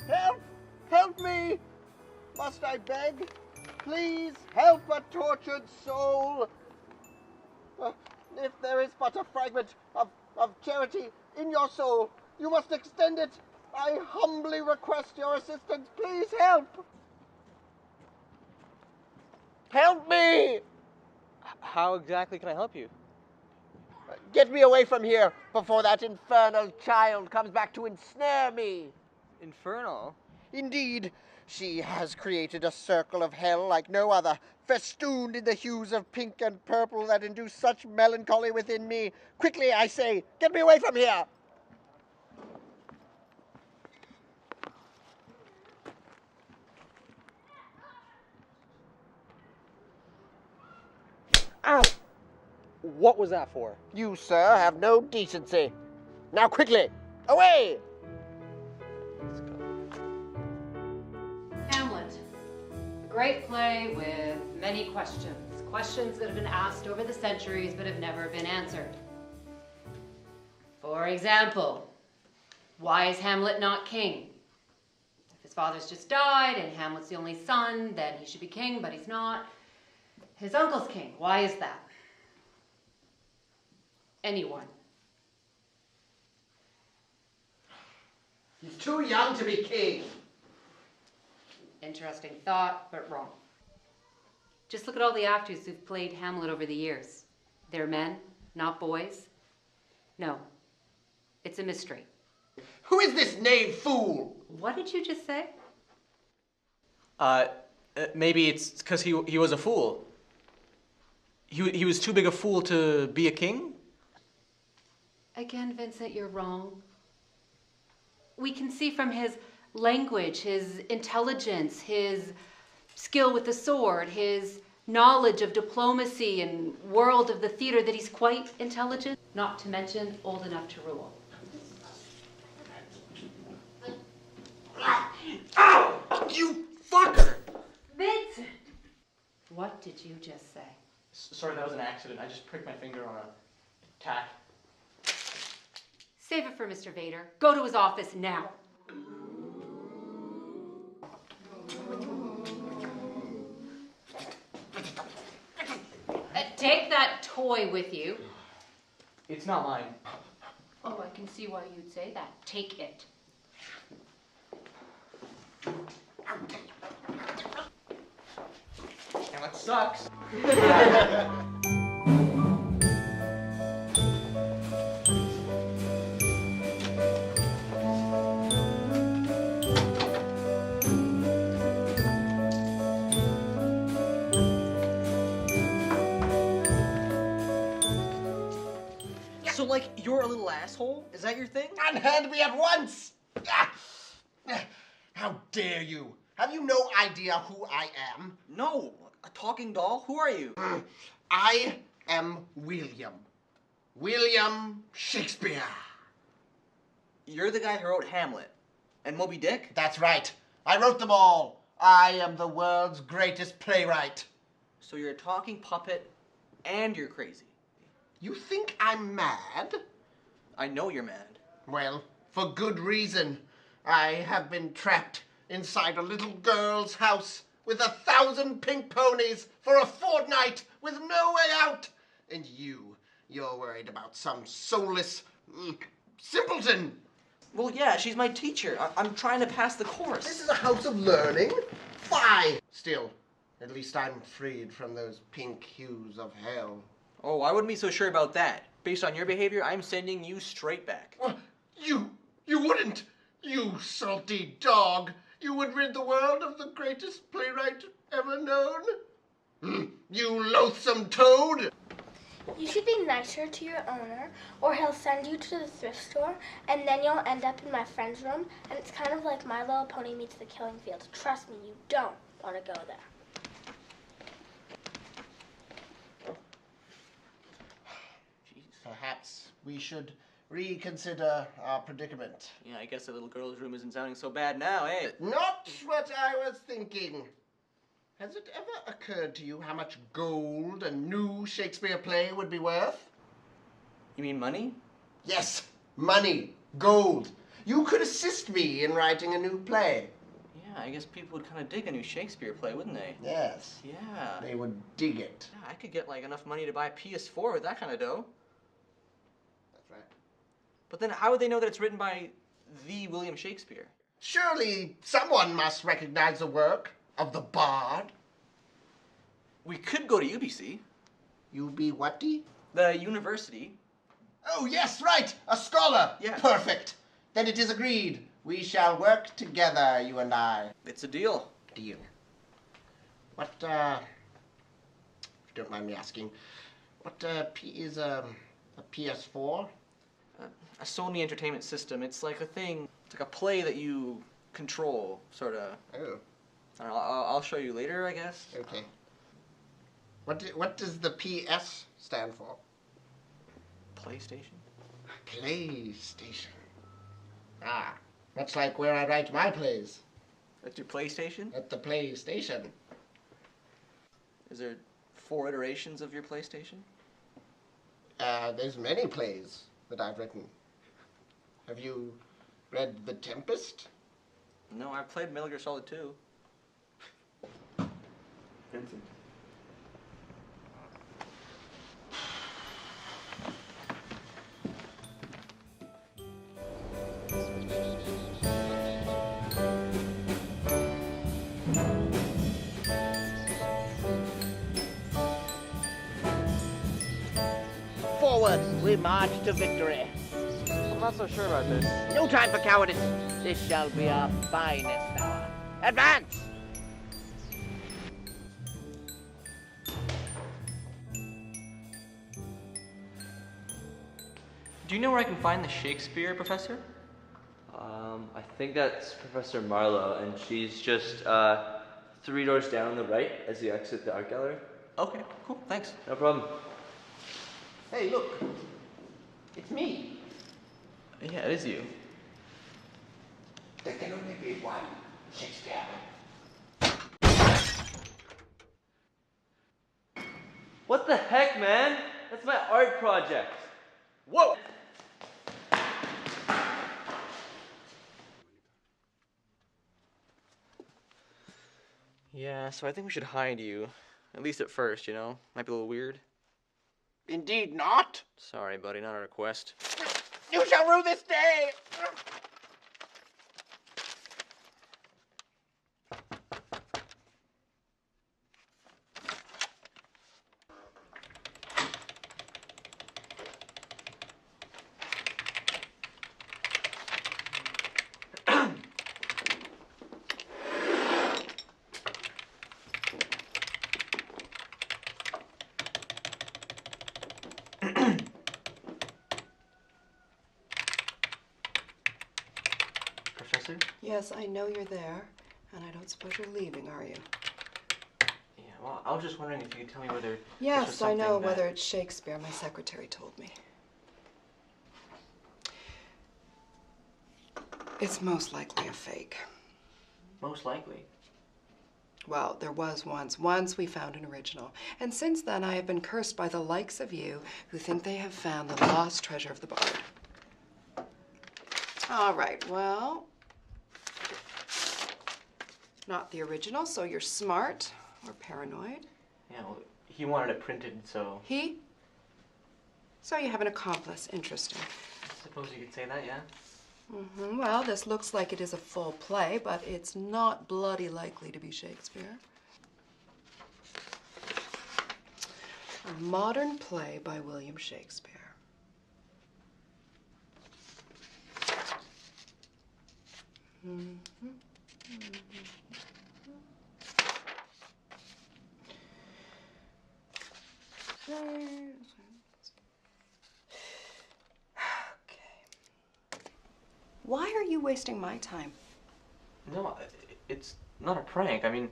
Help! Help me! Must I beg? Please help a tortured soul. If there is but a fragment of charity in your soul, you must extend it. I humbly request your assistance. Please help. Help me! How exactly can I help you? Get me away from here before that infernal child comes back to ensnare me. Infernal? Indeed, she has created a circle of hell like no other, festooned in the hues of pink and purple that induce such melancholy within me. Quickly, I say, get me away from here! Ow! What was that for? You, sir, have no decency. Now, quickly, away! Hamlet. A great play with many questions. Questions that have been asked over the centuries but have never been answered. For example, why is Hamlet not king? If his father's just died and Hamlet's the only son, then he should be king, but he's not. His uncle's king. Why is that? Anyone? He's too young to be king. Interesting thought, but wrong. Just look at all the actors who've played Hamlet over the years. They're men, not boys. No, it's a mystery. Who is this knave fool? What did you just say? Maybe it's because he was a fool. He was too big a fool to be a king? Again, Vincent, you're wrong. We can see from his language, his intelligence, his skill with the sword, his knowledge of diplomacy and world of the theater that he's quite intelligent, not to mention old enough to rule. Ow! You fucker! Vincent! What did you just say? Sorry, that was an accident. I just pricked my finger on a tack. Save it for Mr. Vader. Go to his office now. Take that toy with you. It's not mine. Oh, I can see why you'd say that. Take it. Hamlet sucks. So, like, you're a little asshole? Is that your thing? Unhand me at once! How dare you? Have you no idea who I am? No. A talking doll? Who are you? I am William. William Shakespeare. You're the guy who wrote Hamlet. And Moby Dick? That's right. I wrote them all. I am the world's greatest playwright. So you're a talking puppet and you're crazy. You think I'm mad? I know you're mad. Well, for good reason. I have been trapped inside a little girl's house with 1,000 pink ponies for a fortnight with no way out. And you're worried about some soulless simpleton. Well, yeah, she's my teacher. I'm trying to pass the course. This is a house of learning. Fie! Still, at least I'm freed from those pink hues of hell. Oh, I wouldn't be so sure about that. Based on your behavior, I'm sending you straight back. You wouldn't! You salty dog! You would rid the world of the greatest playwright ever known? You loathsome toad! You should be nicer to your owner, or he'll send you to the thrift store, and then you'll end up in my friend's room, and it's kind of like My Little Pony meets the Killing Fields. Trust me, you don't want to go there. Perhaps we should reconsider our predicament. Yeah, I guess the little girl's room isn't sounding so bad now, eh? Not what I was thinking. Has it ever occurred to you how much gold a new Shakespeare play would be worth? You mean money? Yes, money, gold. You could assist me in writing a new play. Yeah, I guess people would kind of dig a new Shakespeare play, wouldn't they? Yes, Yeah. they would dig it. Yeah, I could get like enough money to buy a PS4 with that kind of dough. That's right. But then how would they know that it's written by the William Shakespeare? Surely someone must recognize the work of the bard. We could go to UBC, You be whaty? the university. Oh, yes, right, a scholar. Yeah. Perfect. Then it is agreed. We shall work together, you and I. It's a deal. Deal. What, if you don't mind me asking, what, is a PS4? A Sony Entertainment System. It's like a thing. It's like a play that you control, sort of. Oh, I don't know, I'll show you later, I guess. okay. What does the PS stand for? PlayStation? PlayStation. Ah, much like where I write my plays, That's your PlayStation? at the PlayStation. Is there 4 iterations of your PlayStation? There's many plays that I've written. Have you read The Tempest? No, I've played Metal Gear Solid 2. Vincent. Forward, we march to victory. I'm not so sure about this. No time for cowardice. This shall be our finest hour. Advance! Do you know where I can find the Shakespeare, Professor? I think that's Professor Marlowe, and she's just 3 doors down on the right as you exit the art gallery. Okay, cool, thanks. No problem. Hey, look. It's me. Yeah, it is you. There can only be one Shakespeare. What the heck, man? That's my art project. Whoa! Yeah, so I think we should hide you. At least at first, you know? Might be a little weird. Indeed not. Sorry, buddy, not a request. You shall rue this day. Professor? Yes, I know you're there, and I don't suppose you're leaving, are you? Yeah, well, I was just wondering if you could tell me whether this was Yes, I know something that- whether it's Shakespeare. My secretary told me. It's most likely a fake. Most likely. Well, there was once. Once we found an original. And since then, I have been cursed by the likes of you who think they have found the lost treasure of the bard. All right, well, not the original, so you're smart or paranoid. Yeah, well, he wanted it printed, so He? So you have an accomplice. Interesting. I suppose you could say that, yeah? Well, this looks like it is a full play, but it's not bloody likely to be Shakespeare. A modern play by William Shakespeare. Why are you wasting my time? No, it's not a prank. I mean,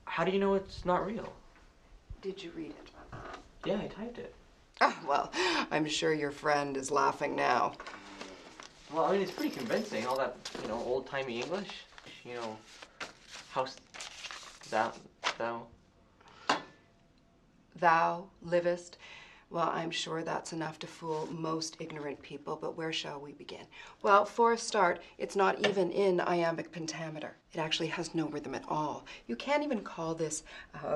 how do you know it's not real? Did you read it? Yeah, I typed it. Oh, well, I'm sure your friend is laughing now. Well, I mean, it's pretty convincing. All that, old-timey English. House, thou. Thou livest. Well, I'm sure that's enough to fool most ignorant people, but where shall we begin? Well, for a start, it's not even in iambic pentameter. It actually has no rhythm at all. You can't even call this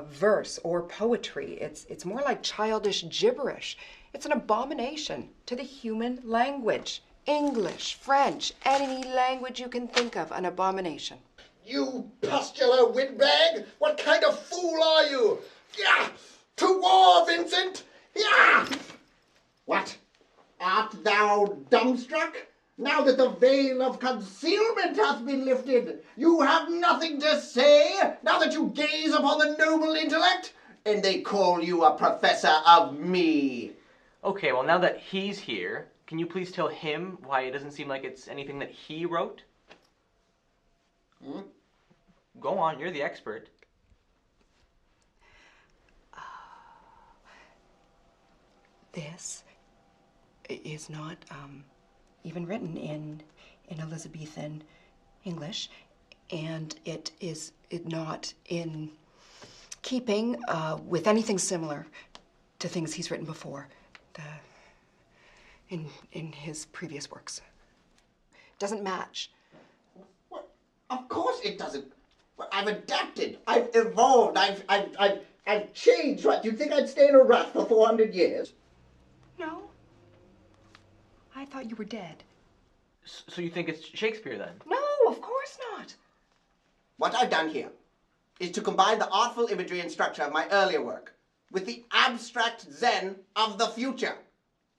verse or poetry. It's more like childish gibberish. It's an abomination to the human language. English, French, any language you can think of, an abomination. You pustular windbag! What kind of fool are you? Yeah! To war, Vincent! Yeah! What? Art thou dumbstruck? Now that the veil of concealment hath been lifted, you have nothing to say, now that you gaze upon the noble intellect, and they call you a professor of me. Okay, well, now that he's here, can you please tell him why it doesn't seem like it's anything that he wrote? Go on, you're the expert. This is not even written in Elizabethan English, and it is not in keeping with anything similar to things he's written before, in his previous works. Doesn't match. What? Of course it doesn't. Well, I've adapted. I've evolved. I've changed. What? Do you think I'd stay in a rut for 400 years? No. I thought you were dead. So you think it's Shakespeare, then? No, of course not. What I've done here is to combine the artful imagery and structure of my earlier work with the abstract zen of the future.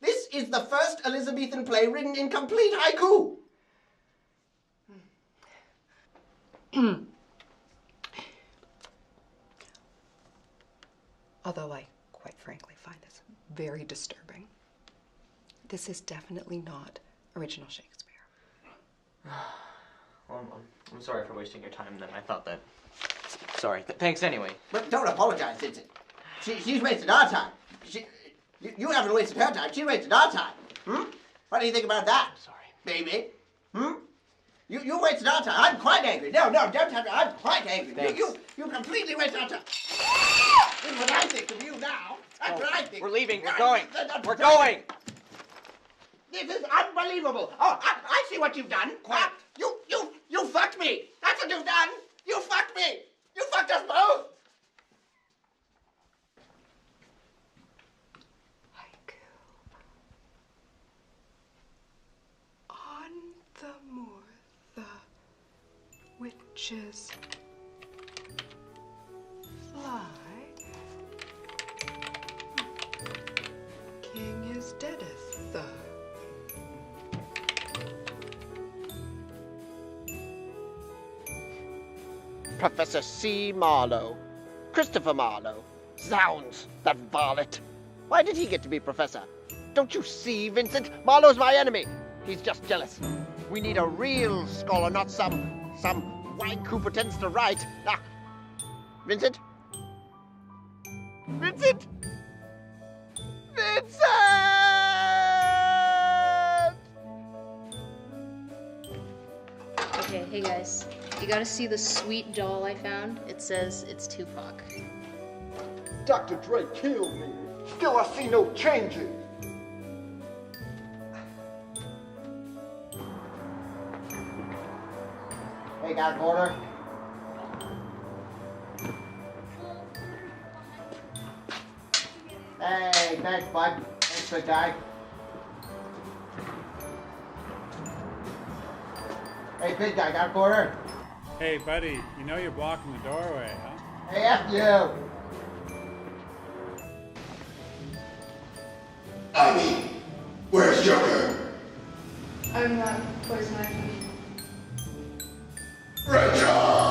This is the first Elizabethan play written in complete haiku. Although I, quite frankly, find this very disturbing. This is definitely not original Shakespeare. Well, I'm sorry for wasting your time, then. I thought that... Sorry. Thanks anyway. But don't apologize, Vincent. She's wasted our time. You haven't wasted her time. She wasted our time. What do you think about that? Sorry. Baby? You wasted our time. I'm quite angry. No, don't have to. I'm quite angry. Thanks. You completely wasted our time. This is what I think of you now. That's what I think. We're leaving. We're going. We're going. This is unbelievable. Oh, I see what you've done. Quiet. You fucked me. That's what you've done. You fucked me. You fucked us both. Haiku. On the moor, the witches fly. King is deadeth the. Professor C. Marlowe. Christopher Marlowe. Zounds, that varlet. Why did he get to be professor? Don't you see, Vincent? Marlowe's my enemy. He's just jealous. We need a real scholar, not some wank who pretends to write. Ah. Vincent? Vincent! Vincent! Okay, hey guys. You gotta see the sweet doll I found. It says it's Tupac. Dr. Dre killed me. Still I see no changes. Hey, got an order? Hey, thanks, bud. Thanks, good guy. Hey, big guy, got a quarter? Hey, buddy, you know you're blocking the doorway, huh? Hey, F you. Ivy, where's Joker? I'm not poison ivy. Red John!